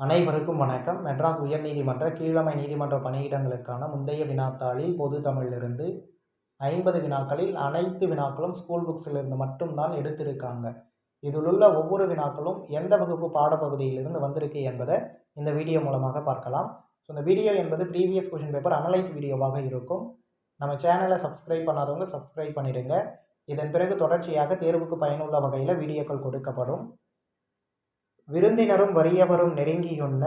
அனைவருக்கும் வணக்கம். மெட்ராஸ் உயர்நீதிமன்ற கீழமை நீதிமன்ற பணியிடங்களுக்கான முந்தைய வினாத்தாளில் பொது தமிழிலிருந்து 50 வினாக்களில் அனைத்து வினாக்களும் ஸ்கூல் புக்ஸிலிருந்து மட்டும்தான் எடுத்திருக்காங்க. இதில் உள்ள ஒவ்வொரு வினாக்களும் எந்த வகுப்பு பாடப்பகுதியிலிருந்து வந்திருக்கு என்பதை இந்த வீடியோ மூலமாக பார்க்கலாம். ஸோ இந்த வீடியோ என்பது ப்ரீவியஸ் கொஷின் பேப்பர் அனலைஸ் வீடியோவாக இருக்கும். நம்ம சேனலை சப்ஸ்கிரைப் பண்ணாதவங்க சப்ஸ்கிரைப் பண்ணிடுங்க. இதன் பிறகு தொடர்ச்சியாக தேர்வுக்கு பயனுள்ள வகையில் வீடியோக்கள் கொடுக்கப்படும். விருந்தினரும் வறியவரும் நெருங்கியுண்ண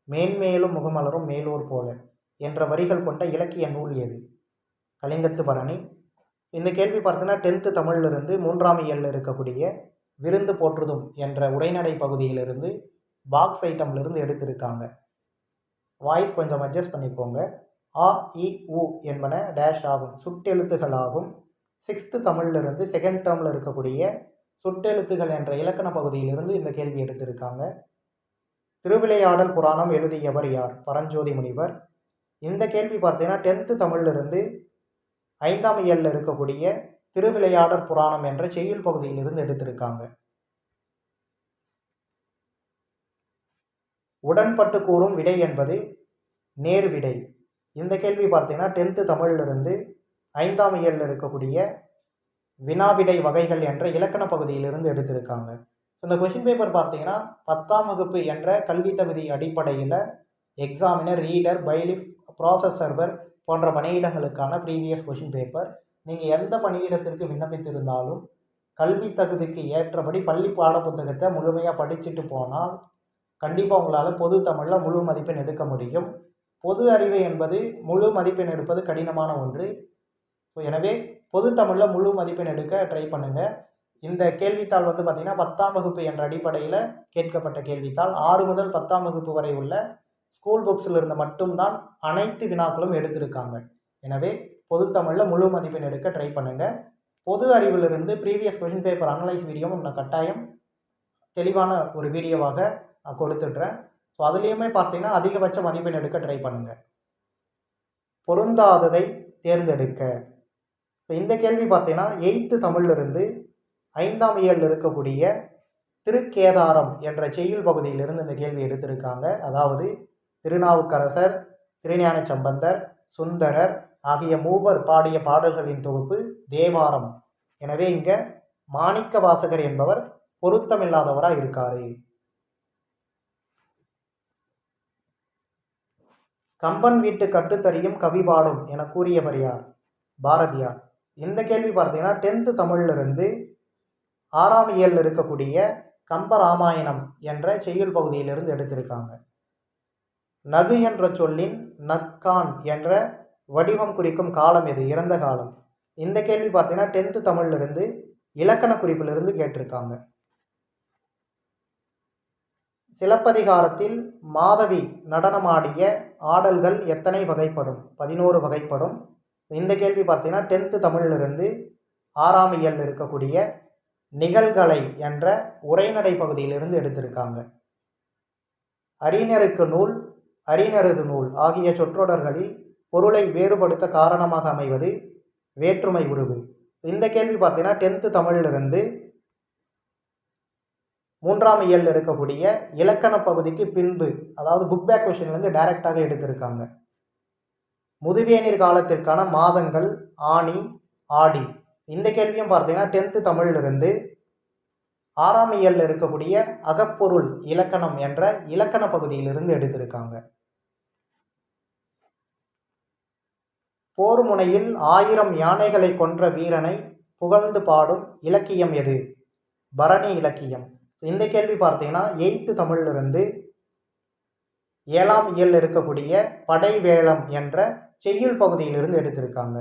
மேன்மேலும் முகமலரும் மேலூர் போல என்ற வரிகள் கொண்ட இலக்கிய நூல் எது? கலிங்கத்து பரணி. இந்த கேள்வி பார்த்தீங்கன்னா 10th தமிழிலிருந்து 3ஆம் இயலில் இருக்கக்கூடிய விருந்து போற்றுதும் என்ற உரைநடை பகுதியிலிருந்து பாக்ஸ் ஐட்டம்லேருந்து எடுத்திருக்காங்க. வாய்ஸ் கொஞ்சம் அட்ஜஸ்ட் பண்ணிக்கோங்க. ஆ இ உ என்பன டேஷ் ஆகும், சுட்டெழுத்துகளாகும். 6th தமிழிலிருந்து 2nd டேர்மில் இருக்கக்கூடிய சுட்டெழுத்துகள் என்ற இலக்கண பகுதியிலிருந்து இந்த கேள்வி எடுத்திருக்காங்க. திருவிளையாடல் புராணம் எழுதியவர் யார்? பரஞ்சோதி முனிவர். இந்த கேள்வி பார்த்தீங்கன்னா 10th தமிழிலிருந்து 5ஆம் இயலில் இருக்கக்கூடிய திருவிளையாடல் புராணம் என்ற செய்யுள் பகுதியிலிருந்து எடுத்திருக்காங்க. உடன்பட்டு கூறும் விடை என்பது நேர் விடை. இந்த கேள்வி பார்த்தீங்கன்னா 10th தமிழிலிருந்து 5ஆம் இயலில் இருக்கக்கூடிய வினாவிடை வகைகள் என்ற இலக்கண பகுதியிலிருந்து எடுத்திருக்காங்க. இந்த கொஷின் பேப்பர் பார்த்தீங்கன்னா 10ஆம் வகுப்பு என்ற கல்வி தகுதி அடிப்படையில் examiner, reader, bailiff, process server போன்ற பணியிடங்களுக்கான ப்ரீவியஸ் கொஷின் பேப்பர். நீங்கள் எந்த பணியிடத்திற்கு விண்ணப்பித்திருந்தாலும் கல்வி தகுதிக்கு ஏற்றபடி பள்ளி பாட புத்தகத்தை முழுமையாக படிச்சுட்டு போனால் கண்டிப்பாக உங்களால் பொது தமிழில் முழு மதிப்பெண் எடுக்க முடியும். பொது அறிவு என்பது முழு மதிப்பெண் எடுப்பது கடினமான ஒன்று. எனவே பொது தமிழில் முழு மதிப்பெண் எடுக்க ட்ரை பண்ணுங்கள். இந்த கேள்வித்தாள் பார்த்திங்கன்னா 10ஆம் வகுப்பு என்ற அடிப்படையில் கேட்கப்பட்ட கேள்வித்தாள். 6 முதல் 10ஆம் வகுப்பு வரை உள்ள ஸ்கூல் புக்ஸில் இருந்து மட்டும்தான் அனைத்து வினாக்களும் எடுத்திருக்காங்க. எனவே பொது தமிழில் முழு மதிப்பெண் எடுக்க ட்ரை பண்ணுங்கள். பொது அறிவிலிருந்து ப்ரீவியஸ் கொஷின் பேப்பர் அனலைஸ் வீடியோவும் நான் கட்டாயம் தெளிவான ஒரு வீடியோவாக நான் கொடுத்துட்றேன். ஸோ அதுலேயுமே பார்த்தீங்கன்னா அதிகபட்ச மதிப்பெண் எடுக்க ட்ரை பண்ணுங்கள். பொருந்தாததை தேர்ந்தெடுக்க. இந்த கேள்வி பார்த்தீங்கன்னா 8th தமிழிலிருந்து 5ஆம் இயலில் இருக்கக்கூடிய திருக்கேதாரம் என்ற செய்யுள் பகுதியிலிருந்து இந்த கேள்வி எடுத்திருக்காங்க. அதாவது திருநாவுக்கரசர், திருஞான சம்பந்தர், சுந்தரர் ஆகிய மூவர் பாடிய பாடல்களின் தொகுப்பு தேவாரம். எனவே இங்கே மாணிக்க வாசகர் என்பவர் பொருத்தமில்லாதவராக இருக்காரு. கம்பன் வீட்டு கட்டுத்தறியும் கவி பாடும் என கூறியவர் யார்? பாரதியார். இந்த கேள்வி பார்த்தீங்கன்னா 10th தமிழிலிருந்து 6ஆம் இயலில் இருக்கக்கூடிய கம்பராமாயணம் என்ற செய்யுள் பகுதியிலிருந்து எடுத்திருக்காங்க. நகு என்ற சொல்லின் நக்கான் என்ற வடிவம் குறிக்கும் காலம் எது? இறந்த காலம். இந்த கேள்வி பார்த்தீங்கன்னா 10th தமிழிலிருந்து இலக்கண குறிப்பிலிருந்து கேட்டிருக்காங்க. சிலப்பதிகாரத்தில் மாதவி நடனமாடிய ஆடல்கள் எத்தனை வகைப்படும்? 11 வகைப்படும். இந்த கேள்வி பார்த்தீங்கன்னா 10th தமிழிலிருந்து 6ஆம் இயலில் இருக்கக்கூடிய நிகழ்கலை என்ற உரைநடை பகுதியிலிருந்து எடுத்திருக்காங்க. அறிஞருக்கு நூல், அறிஞரது நூல் ஆகிய சொற்றொடர்களில் பொருளை வேறுபடுத்த காரணமாக அமைவது வேற்றுமை உருவு. இந்த கேள்வி பார்த்தீங்கன்னா 10th தமிழிலிருந்து 3ஆம் இயலில் இருக்கக்கூடிய இலக்கண பகுதிக்கு பின்பு, அதாவது புக் பேக் கொஷின்லேருந்து டைரக்டாக எடுத்திருக்காங்க. முதுவேநீர் காலத்திற்கான மாதங்கள் ஆனி, ஆடி. இந்த கேள்வியும் பார்த்தீங்கன்னா 10th தமிழிலிருந்து 6ஆம் இயலில் இருக்கக்கூடிய அகப்பொருள் இலக்கணம் என்ற இலக்கண பகுதியிலிருந்து எடுத்திருக்காங்க. போர் முனையில் 1000 யானைகளை கொன்ற வீரனை புகழ்ந்து பாடும் இலக்கியம் எது? பரணி இலக்கியம். இந்த கேள்வி பார்த்தீங்கன்னா 8th தமிழிலிருந்து 7ஆம் இயலில் இருக்கக்கூடிய படைவேளம் என்ற செய்யுள் பகுதியிலிருந்து எடுத்திருக்காங்க.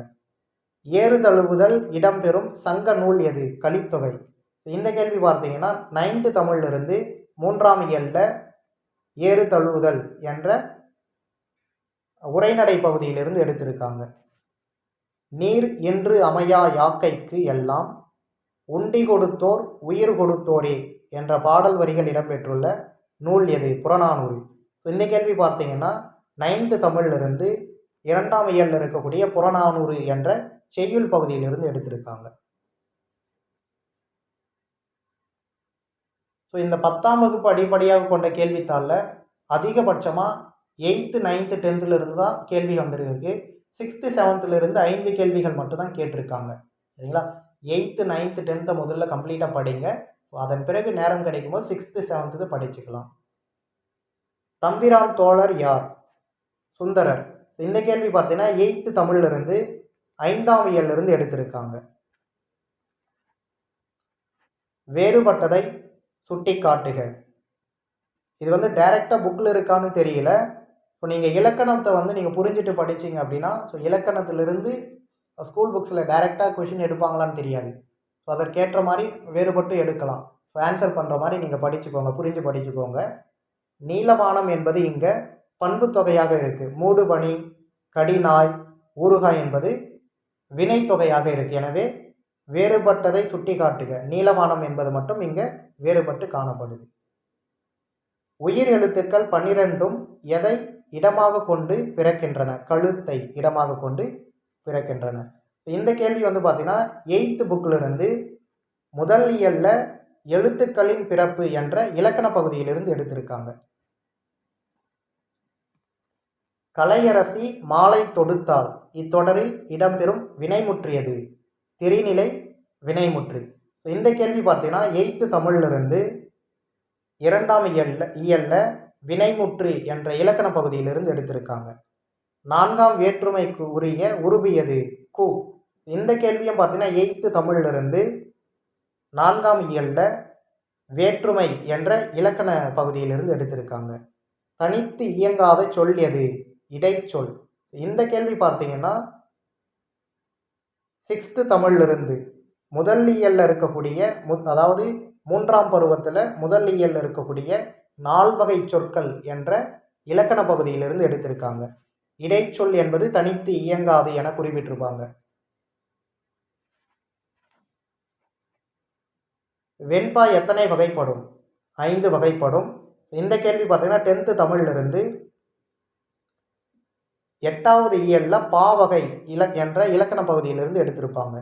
ஏறு தழுவுதல் இடம்பெறும் சங்க நூல் எது? கலித்தொகை. இந்த கேள்வி பார்த்தீங்கன்னா 9th தமிழிலிருந்து 3ஆம் இயலில் ஏறு தழுவுதல் என்ற உரைநடை பகுதியிலிருந்து எடுத்திருக்காங்க. நீர் என்று அமையா யாக்கைக்கு எல்லாம் உண்டி கொடுத்தோர் உயிர் கொடுத்தோரே என்ற பாடல் வரிகள் இடம்பெற்றுள்ள நூல் எது? புறநானூறு. இந்த கேள்வி பார்த்தீங்கன்னா 9th தமிழிலிருந்து 2ஆம் இயலில் இருக்கக்கூடிய புறநானூறு என்ற செய்யுள் பகுதியிலிருந்து எடுத்திருக்காங்க. ஸோ இந்த 10ஆம் வகுப்பு அடிப்படையாக கொண்ட கேள்வித்தாளில் அதிகபட்சமாக 8th 9th 10th இருந்து தான் கேள்வி வந்திருக்கு. 6th 7th இருந்து 5 கேள்விகள் மட்டும்தான் கேட்டிருக்காங்க. சரிங்களா? 8th 9th 10th முதல்ல கம்ப்ளீட்டாக படிங்க. அதன் பிறகு நேரம் கிடைக்கும்போது 6th 7th படிச்சுக்கலாம். தம்பிரான் தோழர் யார்? சுந்தரர். இந்த கேள்வி பார்த்தீங்கன்னா 8th தமிழிலிருந்து 5ஆம் இயலிலிருந்து எடுத்திருக்காங்க. வேறுபட்டதை சுட்டி காட்டுக. இது வந்து டைரெக்டாக புக்கில் இருக்கான்னு தெரியல. இப்போ நீங்கள் இலக்கணத்தை வந்து நீங்கள் புரிஞ்சுட்டு படிச்சிங்க அப்படின்னா, ஸோ இலக்கணத்திலிருந்து ஸ்கூல் புக்ஸில் டைரெக்டாக கொஷின் எடுப்பாங்களான்னு தெரியாது. ஸோ அதற்கேற்ற மாதிரி வேறுபட்டு எடுக்கலாம். ஸோ ஆன்சர் பண்ணுற மாதிரி நீங்கள் படிச்சுக்கோங்க, புரிஞ்சு படிச்சுக்கோங்க. நீலவானம் என்பது இங்கே பண்பு தொகையாக இருக்குது. மூடு பனி, கடிநாய், ஊறுகாய் என்பது வினை தொகையாக இருக்குது. எனவே வேறுபட்டதை சுட்டி காட்டுக. நீலவானம் என்பது மட்டும் இங்கே வேறுபட்டு காணப்படுது. உயிர் எழுத்துக்கள் 12ம் எதை இடமாக கொண்டு பிறக்கின்றன? கழுத்தை இடமாக கொண்டு பிறக்கின்றன. இந்த கேள்வி வந்து பார்த்தீங்கன்னா 8th புக்கிலிருந்து முதல் இயலில் எழுத்துக்களின் பிறப்பு என்ற இலக்கண பகுதியிலிருந்து எடுத்திருக்காங்க. கலையரசி மாலை தொடுத்தால் இத்தொடரில் இடம்பெறும் வினைமுற்றியது? திரிநிலை வினைமுற்று. இந்த கேள்வி பார்த்தீங்கன்னா 8th தமிழிலிருந்து 2ஆம் இயலில் வினைமுற்று என்ற இலக்கண பகுதியிலிருந்து எடுத்திருக்காங்க. 4ஆம் வேற்றுமைக்கு உரிய உருபியது? கு. இந்த கேள்வியும் பார்த்தீங்கன்னா 8th தமிழிலிருந்து 4ஆம் இயலில் வேற்றுமை என்ற இலக்கண பகுதியிலிருந்து எடுத்திருக்காங்க. தனித்து இயங்காத சொல் எது? இடைச்சொல். இந்த கேள்வி பார்த்தீங்கன்னா 6th தமிழிலிருந்து முதல் இயலில் இருக்கக்கூடிய அதாவது 3ஆம் பருவத்தில் முதல் இயலில் இருக்கக்கூடிய 4 வகை சொற்கள் என்ற இலக்கண பகுதியிலிருந்து எடுத்திருக்காங்க. இடைச்சொல் என்பது தனித்து இயங்காது என குறிப்பிட்டிருப்பாங்க. வெண்பா எத்தனை வகைப்படும்? 5 வகைப்படும். இந்த கேள்வி பார்த்தீங்கன்னா 10th தமிழிலிருந்து 8வது இயலில் பாவகை என்ற இலக்கண பகுதியிலிருந்து எடுத்திருப்பாங்க.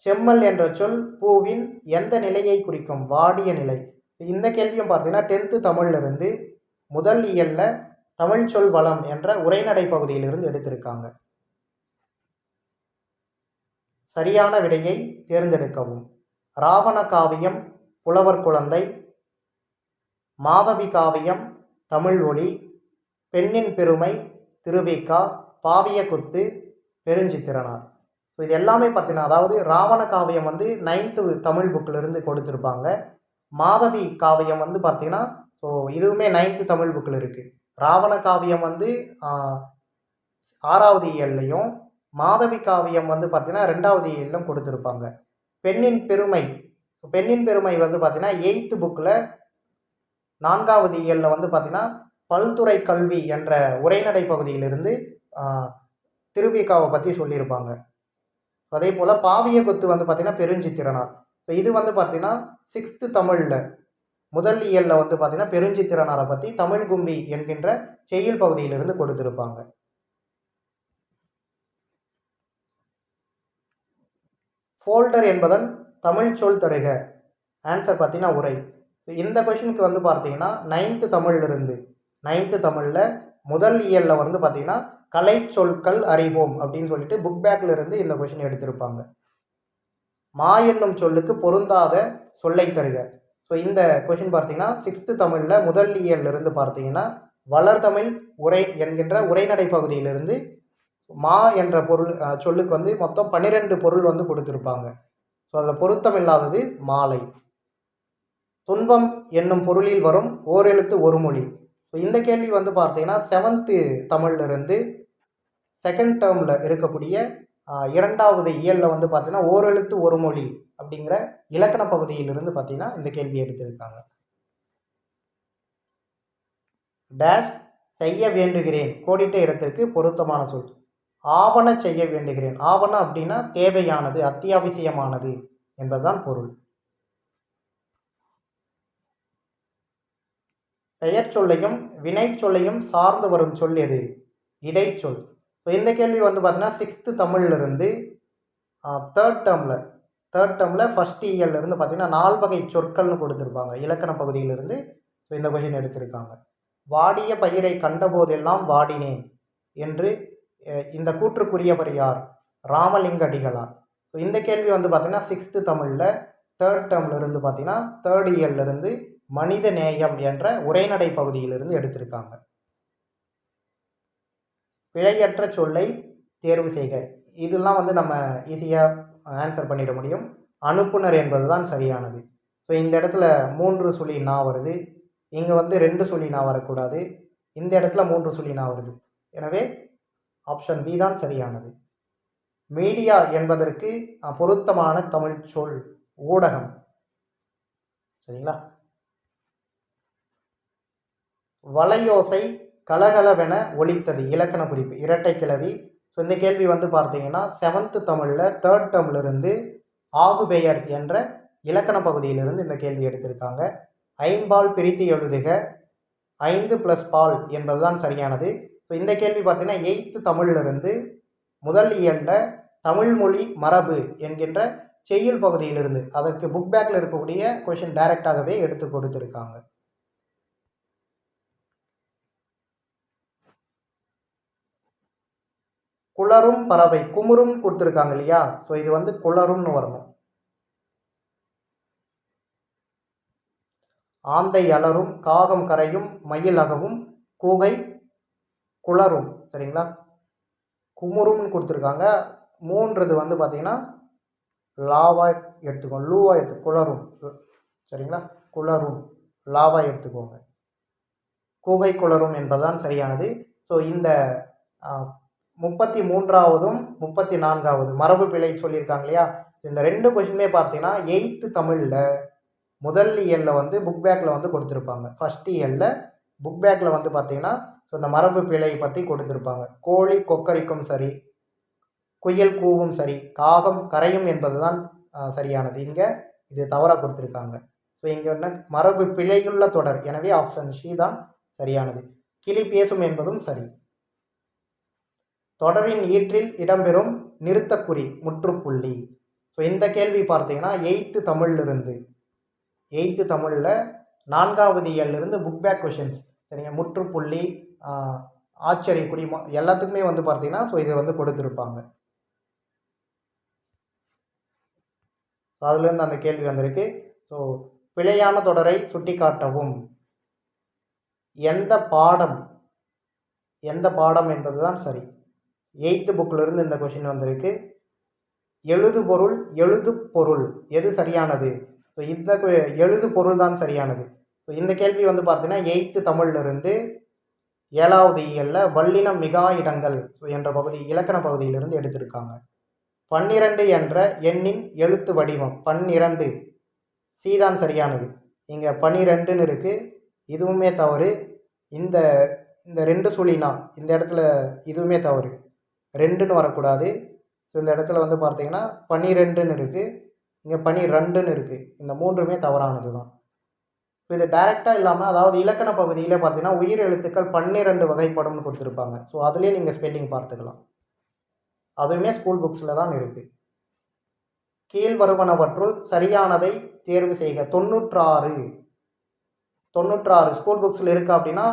செம்மல் என்ற சொல் பூவின் எந்த நிலையை குறிக்கும்? வாடிய நிலை. இந்த கேள்வியும் பார்த்தீங்கன்னா 10th தமிழிலிருந்து முதல் இயலில் தமிழ் சொல் வளம் என்ற உரைநடை பகுதியிலிருந்து எடுத்திருக்காங்க. சரியான விடையை தேர்ந்தெடுக்கவும். ராவண காவியம் புலவர் குழந்தை, மாதவி காவியம் தமிழ் ஒளி, பெண்ணின் பெருமை திருவிக்கா, பாவிய குத்து பெருஞ்சித்திரனார். ஸோ இது எல்லாமே பார்த்தீங்கன்னா அதாவது ராவண காவியம் வந்து 9th தமிழ் புக்கிலிருந்து கொடுத்துருப்பாங்க. மாதவி காவியம் வந்து பார்த்தீங்கன்னா ஸோ இதுவுமே 9th தமிழ் புக்கில் இருக்குது. ராவண காவியம் வந்து 6வது இயல்லையும், மாதவி காவியம் வந்து பார்த்தீங்கன்னா 2வது இயலிலும் கொடுத்துருப்பாங்க. பெண்ணின் பெருமை வந்து பார்த்தீங்கன்னா 8th புக்கில் 4வது இயலில் வந்து பார்த்தீங்கன்னா பல்துறை கல்வி என்ற உரைநடை பகுதியிலிருந்து திருவிக்காவை பற்றி சொல்லியிருப்பாங்க. அதே போல் பாவிய குத்து வந்து பார்த்தீங்கன்னா பெருஞ்சித்திரனார். இப்போ இது வந்து பார்த்தீங்கன்னா 6th தமிழில் முதல் இயலில் வந்து பார்த்தீங்கன்னா பெருஞ்சித்திரனாரை பற்றி தமிழ் கும்பி என்கின்ற செய்யுள் பகுதியிலிருந்து கொடுத்திருப்பாங்க. ஃபோல்டர் என்பதன் தமிழ் சொல் தருக. ஆன்சர் பார்த்தீங்கன்னா உரை. இந்த கொஷினுக்கு வந்து பார்த்தீங்கன்னா 9th தமிழில் முதல் இயலில் வந்து பார்த்தீங்கன்னா கலை சொற்கள் அறிவோம் அப்படின்னு சொல்லிட்டு புக் பேக்கில் இருந்து இந்த கொஷின் எடுத்திருப்பாங்க. மா என்னும் சொல்லுக்கு பொருந்தாத சொல்லை தருக. ஸோ இந்த கொஷின் பார்த்தீங்கன்னா 6th தமிழில் முதல் இயலிருந்து பார்த்தீங்கன்னா வளர்தமிழ் உரை என்கின்ற உரைநடை பகுதியிலிருந்து மா என்ற பொருள் சொல்லுக்கு வந்து மொத்தம் 12 பொருள் வந்து கொடுத்துருப்பாங்க. ஸோ அதில் பொருத்தமில்லாதது மாலை. துன்பம் என்னும் பொருளில் வரும் ஓரெழுத்து ஒரு மொழி. ஸோ இந்த கேள்வி வந்து பார்த்தீங்கன்னா 7th தமிழிலிருந்து 2nd டேர்மில் இருக்கக்கூடிய 2வது இயலில் வந்து பார்த்தீங்கன்னா ஓரெழுத்து ஒரு மொழி அப்படிங்கிற இலக்கண பகுதியிலிருந்து பார்த்தீங்கன்னா இந்த கேள்வி எடுத்திருக்காங்க. டேஷ் செய்ய வேண்டுகிறேன் கோடிட்ட இடத்திற்கு பொருத்தமான சொல். ஆவண செய்ய வேண்டுகிறேன். ஆவணம் அப்படின்னா தேவையானது, அத்தியாவசியமானது என்பதுதான் பொருள். பெயர் சொல்லையும் வினை சொல்லையும் சார்ந்து வரும் சொல் எது? இடைச்சொல். இப்போ இந்த கேள்வி வந்து பார்த்தீங்கன்னா 6th தமிழிலிருந்து 3rd டேர்மில் 1st இயர்லேருந்து பார்த்தீங்கன்னா 4 வகை சொற்கள்னு கொடுத்துருப்பாங்க இலக்கண பகுதியிலிருந்து. ஸோ இந்த கொஷின் எடுத்திருக்காங்க. வாடிய பயிரை கண்டபோதெல்லாம் வாடினேன் என்று இந்த கூற்றுக்குரியவர் யார்? ராமலிங்க அடிகளார். ஸோ இந்த கேள்வி வந்து பார்த்திங்கன்னா 6th தமிழில் 3rd டேர்ம்லேருந்து பார்த்திங்கன்னா 3rd இயர்லேருந்து மனித நேயம் என்ற உரைநடை பகுதியிலிருந்து எடுத்திருக்காங்க. பிழையற்ற சொல்லை தேர்வு செய்க. இதெல்லாம் வந்து நம்ம ஈஸியாக ஆன்சர் பண்ணிட முடியும். அனுப்புனர் என்பது தான் சரியானது. ஸோ இந்த இடத்துல 3 சுழி நா வருது, இங்கே வந்து 2 சுழி நா வரக்கூடாது, இந்த இடத்துல 3 சுழி நா வருது. எனவே ஆப்ஷன் பி தான் சரியானது. மீடியா என்பதற்கு பொருத்தமான தமிழ் சொல் ஊடகம். சரிங்களா? வலையோசை கலகலவென ஒலித்தது. இலக்கண குறிப்பு இரட்டை கிளவி. ஸோ இந்த கேள்வி வந்து பார்த்தீங்கன்னா 7th தமிழில் 3rd டேர்ம்லிருந்து ஆகுபெயர் என்ற இலக்கண பகுதியிலிருந்து இந்த கேள்வி எடுத்திருக்காங்க. ஐம்பால் பிரித்து எழுதுக. 5 + பால் என்பதுதான் சரியானது. ஸோ இந்த கேள்வி பார்த்தீங்கன்னா 8th தமிழிலிருந்து முதல் இயலில் தமிழ்மொழி மரபு என்கின்ற செய்யுள் பகுதியிலிருந்து, அதற்கு புக் பேக்கில் இருக்கக்கூடிய கொஷின் டைரெக்டாகவே எடுத்து கொடுத்துருக்காங்க. குளரும் பறவை, குமுறும் கொடுத்துருக்காங்க இல்லையா? ஸோ இது வந்து குளரும்னு வரணும். ஆந்தை அலரும், காகம் கரையும், மயில் அகவும், கூகை குளரும். சரிங்களா? குமுறும்னு கொடுத்துருக்காங்க. 3வது வந்து பார்த்தீங்கன்னா லாவா எடுத்துக்கோங்க, லூவா எடுத்து குளரும். சரிங்களா? குளரும் லாவா எடுத்துக்கோங்க. கூகை குளரும் என்பதுதான் சரியானது. ஸோ இந்த 33வதும் 34வது மரபு பிழை சொல்லியிருக்காங்க இல்லையா? இந்த 2 கொஷினுமே பார்த்தீங்கன்னா 8th தமிழில் முதல் இயலில் வந்து புக் பேக்கில் வந்து கொடுத்துருப்பாங்க. ஃபஸ்ட் இயலில் புக் பேக்கில் வந்து பார்த்தீங்கன்னா ஸோ இந்த மரபு பிழை பற்றி கொடுத்துருப்பாங்க. கோழி கொக்கரிக்கும் சரி, குயில் கூவும் சரி, காகம் கரையும் என்பது தான் சரியானது. இங்கே இது தவறாக கொடுத்துருக்காங்க. ஸோ இங்கே என்ன மரபு பிழையுள்ள தொடர். எனவே ஆப்ஷன் சி தான் சரியானது. கிளி பேசும் என்பதும் சரி. தொடரின் ஈற்றில் இடம்பெறும் நிறுத்தக்குறி முற்றுப்புள்ளி. ஸோ இந்த கேள்வி பார்த்தீங்கன்னா 8th தமிழிலிருந்து 8th தமிழில் 4வது இயலிருந்து புக் பேக் கொஷின்ஸ். சரிங்க? முற்றுப்புள்ளி, ஆச்சரியக்குறி எல்லாத்துக்குமே வந்து பார்த்தீங்கன்னா ஸோ இதை வந்து கொடுத்துருப்பாங்க. அதுலேருந்து அந்த கேள்வி வந்திருக்கு. ஸோ பிழையான தொடரை சுட்டி காட்டவும். எந்த பாடம் என்பது தான் சரி. 8th புக்கிலிருந்து இந்த கொஷின் வந்திருக்கு. எழுது பொருள், எழுது பொருள் எது சரியானது? ஸோ இந்த எழுது பொருள் தான் சரியானது. ஸோ இந்த கேள்வி வந்து பார்த்தீங்கன்னா 8th தமிழிலிருந்து 7வது இயலில் வல்லினம் மிகா இடங்கள் என்ற பகுதி இலக்கண பகுதியிலிருந்து எடுத்திருக்காங்க. 12 என்ற எண்ணின் எழுத்து வடிவம் 12 சி தான் சரியானது. இங்கே 12ன்னு இருக்குது, இதுவுமே தவறு. இந்த 2 சுழினா இந்த இடத்துல இதுவுமே தவறு, 2ன்னு வரக்கூடாது. ஸோ இந்த இடத்துல வந்து பார்த்தீங்கன்னா 12ன்னு இருக்குது, இங்கே 12ன்னு இருக்குது. இந்த 3மே தவறானது தான். ஸோ இது டைரெக்டாக இல்லாமல், அதாவது இலக்கண பகுதியில் பார்த்தீங்கன்னா உயிர் எழுத்துக்கள் 12 வகைப்படும்னு கொடுத்துருப்பாங்க. ஸோ அதுலேயே நீங்கள் ஸ்பெல்லிங் பார்த்துக்கலாம். அதுவுமே ஸ்கூல் புக்ஸில் தான் இருக்குது. கீழ் வருவனவற்றுள் சரியானதை தேர்வு செய்க. 96 ஸ்கூல் புக்ஸில் இருக்குது அப்படின்னா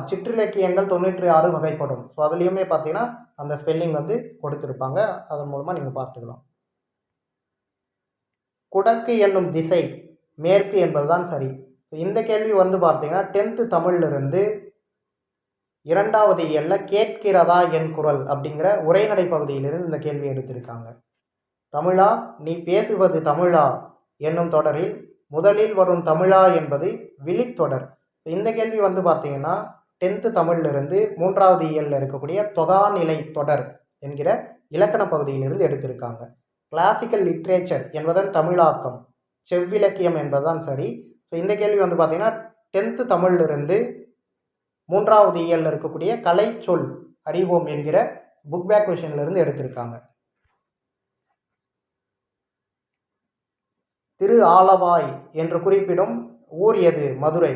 சிற்றிலக்கியங்கள் 96 வகைப்படும். ஸோ அதுலேயுமே பார்த்தீங்கன்னா அந்த ஸ்பெல்லிங் வந்து கொடுத்துருப்பாங்க. அதன் மூலமாக நீங்கள் பார்த்துக்கலாம். குடக்கு என்னும் திசை மேற்கு என்பது தான் சரி. இந்த கேள்வி வந்து பார்த்தீங்கன்னா 10th தமிழிலிருந்து 2வது இயலில் கேட்கிறதா என் குரல் அப்படிங்கிற உரைநடை பகுதியிலிருந்து இந்த கேள்வி எடுத்திருக்காங்க. தமிழா நீ பேசுவது தமிழா என்னும் தொடரில் முதலில் வரும் தமிழா என்பது விழித்தொடர். இந்த கேள்வி வந்து பார்த்தீங்கன்னா 10th தமிழிலிருந்து 3வது இயலில் இருக்கக்கூடிய தொகாநிலை தொடர் என்கிற இலக்கண பகுதியிலிருந்து எடுத்திருக்காங்க. கிளாசிக்கல் லிட்ரேச்சர் என்பதன் தமிழாக்கம் செவ்விலக்கியம் என்பதுதான் சரி. ஸோ இந்த கேள்வி வந்து பார்த்தீங்கன்னா 10th தமிழிலிருந்து 3வது இயலில் இருக்கக்கூடிய கலை சொல் அறிவோம் என்கிற புக் பேக் கொஷின்லேருந்து எடுத்திருக்காங்க. திரு ஆலவாய் என்று குறிப்பிடும் ஊர் எது? மதுரை.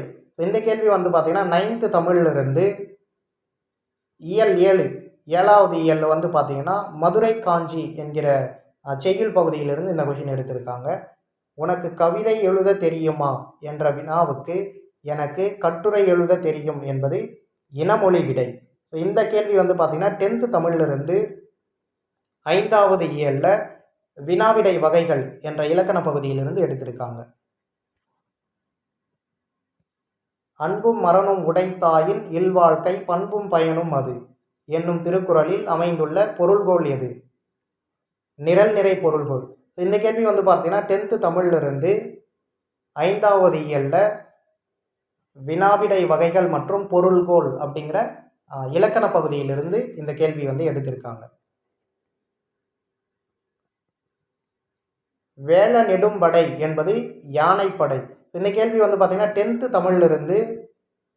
இந்த கேள்வி வந்து பார்த்தீங்கன்னா 9th தமிழிலிருந்து இயல் 7வது இயலில் வந்து பார்த்தீங்கன்னா மதுரை காஞ்சி என்கிற செய்யுள் பகுதியிலிருந்து இந்த கொஷின் எடுத்திருக்காங்க. உனக்கு கவிதை எழுத தெரியுமா என்ற வினாவுக்கு எனக்கு கட்டுரை எழுத தெரியும் என்பது இனமொழி விடை. ஸோ இந்த கேள்வி வந்து பார்த்திங்கன்னா 10th தமிழிலிருந்து 5வது இயலில் வினாவிடை வகைகள் என்ற இலக்கண பகுதியிலிருந்து எடுத்திருக்காங்க. அன்பும் மரணும் உடைத்தாயின் இல்வாழ்க்கை பண்பும் பயனும் அது என்னும் திருக்குறளில் அமைந்துள்ள பொருள்கோள் எது? நிரல் நிறை பொருள்கோள். இந்த கேள்வி வந்து பார்த்தீங்கன்னா 10th தமிழிலிருந்து 5வது இயலில் வினாவிடை வகைகள் மற்றும் பொருள்கோள் அப்படிங்கிற இலக்கண பகுதியிலிருந்து இந்த கேள்வி வந்து எடுத்திருக்காங்க. வேல நெடும்படை என்பது யானைப்படை. இந்த கேள்வி வந்து பார்த்தீங்கன்னா 10th தமிழிலிருந்து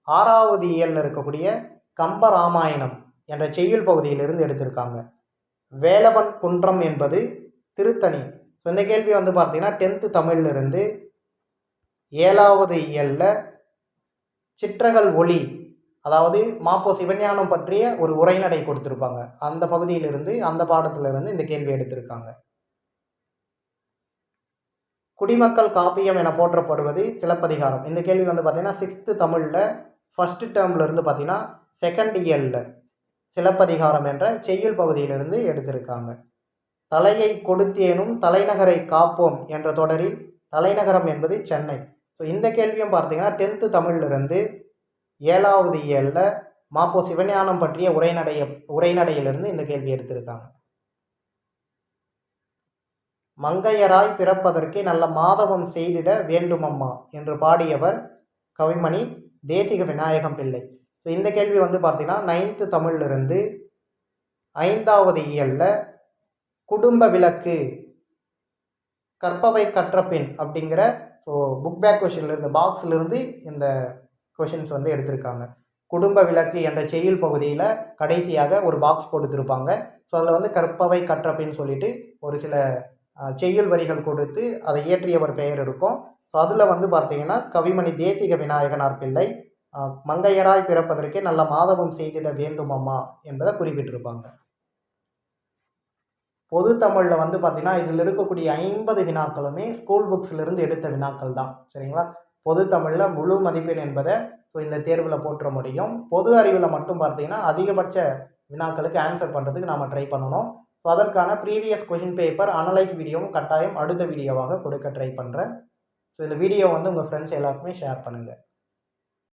6வது இயலில் இருக்கக்கூடிய கம்பராமாயணம் என்ற செய்யுள் பகுதியிலிருந்து எடுத்திருக்காங்க. வேலவன் குன்றம் என்பது திருத்தணி. இந்த கேள்வி வந்து பார்த்தீங்கன்னா 10th தமிழிலிருந்து 7வது இயலில் சிற்றகல் ஒளி, அதாவது மாப்போ சிவஞானம் பற்றிய ஒரு உரைநடை கொடுத்துருப்பாங்க. அந்த பகுதியிலிருந்து அந்த பாடத்திலிருந்து இந்த கேள்வி எடுத்திருக்காங்க. குடிமக்கள் காப்பியம் என போற்றப்படுவது சிலப்பதிகாரம். இந்த கேள்வி வந்து பார்த்தீங்கன்னா 6th தமிழில் ஃபர்ஸ்ட் டேர்ம்லேருந்து பார்த்தீங்கன்னா 2nd இயலில் சிலப்பதிகாரம் என்ற செய்யுள் பகுதியிலிருந்து எடுத்திருக்காங்க. தலையை கொடுத்தேனும் தலைநகரை காப்போம் என்ற தொடரில் தலைநகரம் என்பது சென்னை. ஸோ இந்த கேள்வியும் பார்த்தீங்கன்னா 10th தமிழிலிருந்து 7வது இயலில் மாப்போ சிவஞானம் பற்றிய உரைநடையிலிருந்து இந்த கேள்வி எடுத்திருக்காங்க. மங்கையராய் பிறப்பதற்கே நல்ல மாதவம் செய்திட வேண்டுமம்மா என்று பாடியவர் கவிமணி தேசிக விநாயகம் பிள்ளை. ஸோ இந்த கேள்வி வந்து பார்த்தீங்கன்னா 9th தமிழிலிருந்து 5வது இயலில் குடும்ப விளக்கு கற்பவை கற்ற பின் அப்படிங்கிற புக் பேக் கொஷின்லேருந்து பாக்ஸ்லேருந்து இந்த கொஷின்ஸ் வந்து எடுத்திருக்காங்க. குடும்ப விளக்கு என்ற செய்யுள் பகுதியில் கடைசியாக ஒரு பாக்ஸ் கொடுத்துருப்பாங்க. ஸோ அதில் வந்து கற்பவை கற்ற பின் சொல்லிட்டு ஒரு சில செய்யுள் வரிகள் கொடுத்து அதை இயற்றியவர் பெயர் இருக்கும். ஸோ அதில் வந்து பார்த்தீங்கன்னா கவிமணி தேசிக விநாயகனார் பிள்ளை மங்கையராய் பிறப்பதற்கே நல்ல மாதவம் செய்திட வேண்டுமம்மா என்பதை குறிப்பிட்டிருப்பாங்க. பொது தமிழில் வந்து பார்த்தீங்கன்னா இதில் இருக்கக்கூடிய 50 வினாக்களுமே ஸ்கூல் புக்ஸ்லேருந்து எடுத்த வினாக்கள் தான். சரிங்களா? பொது தமிழில் முழு மதிப்பெண் என்பதை இந்த தேர்வில் போற்ற முடியும். பொது அறிவில் மட்டும் பார்த்தீங்கன்னா அதிகபட்ச வினாக்களுக்கு ஆன்சர் பண்ணுறதுக்கு நாம் ட்ரை பண்ணணும். ஸோ அதற்கான ப்ரீவியஸ் கொஷின் பேப்பர் அனலைஸ் வீடியோவும் கட்டாயம் அடுத்த வீடியோவாக கொடுக்க ட்ரை பண்ணுறேன். ஸோ இந்த வீடியோ வந்து உங்கள் ஃப்ரெண்ட்ஸ் எல்லாருக்குமே ஷேர் பண்ணுங்கள்.